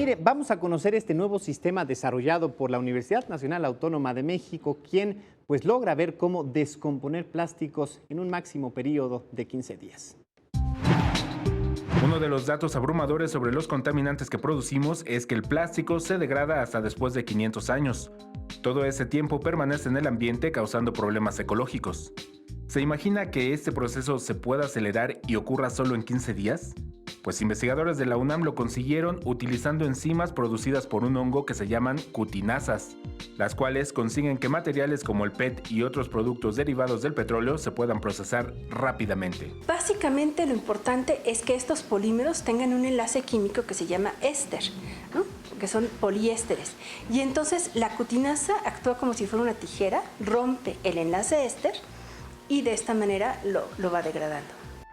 mire, vamos a conocer este nuevo sistema desarrollado por la Universidad Nacional Autónoma de México, quien pues logra ver cómo descomponer plásticos en un máximo periodo de 15 días. Uno de los datos abrumadores sobre los contaminantes que producimos es que el plástico se degrada hasta después de 500 años. Todo ese tiempo permanece en el ambiente causando problemas ecológicos. ¿Se imagina que este proceso se pueda acelerar y ocurra solo en 15 días? Pues investigadores de la UNAM lo consiguieron utilizando enzimas producidas por un hongo que se llaman cutinasas, las cuales consiguen que materiales como el PET y otros productos derivados del petróleo se puedan procesar rápidamente. Básicamente lo importante es que estos polímeros tengan un enlace químico que se llama éster, ¿no? Que son poliésteres. Y entonces la cutinasa actúa como si fuera una tijera, rompe el enlace éster y de esta manera lo va degradando.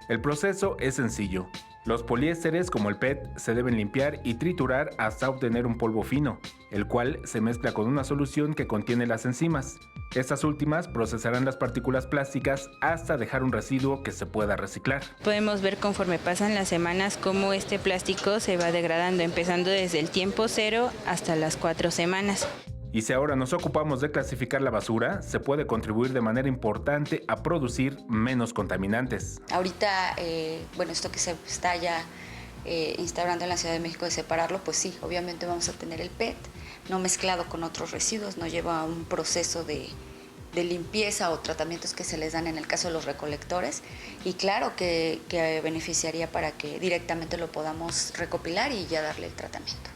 El proceso es sencillo. Los poliésteres, como el PET, se deben limpiar y triturar hasta obtener un polvo fino, el cual se mezcla con una solución que contiene las enzimas. Estas últimas procesarán las partículas plásticas hasta dejar un residuo que se pueda reciclar. Podemos ver conforme pasan las semanas cómo este plástico se va degradando, empezando desde el tiempo 0 hasta las 4 semanas. Y si ahora nos ocupamos de clasificar la basura, se puede contribuir de manera importante a producir menos contaminantes. Ahorita, esto que se está ya instaurando en la Ciudad de México de separarlo, pues sí, obviamente vamos a tener el PET, no mezclado con otros residuos, no lleva un proceso de limpieza o tratamientos que se les dan en el caso de los recolectores, y claro que beneficiaría para que directamente lo podamos recopilar y ya darle el tratamiento.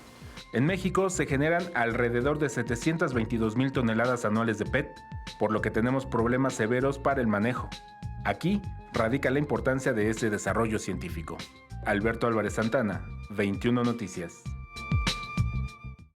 En México se generan alrededor de 722,000 toneladas anuales de PET, por lo que tenemos problemas severos para el manejo. Aquí radica la importancia de este desarrollo científico. Alberto Álvarez Santana, 21 Noticias.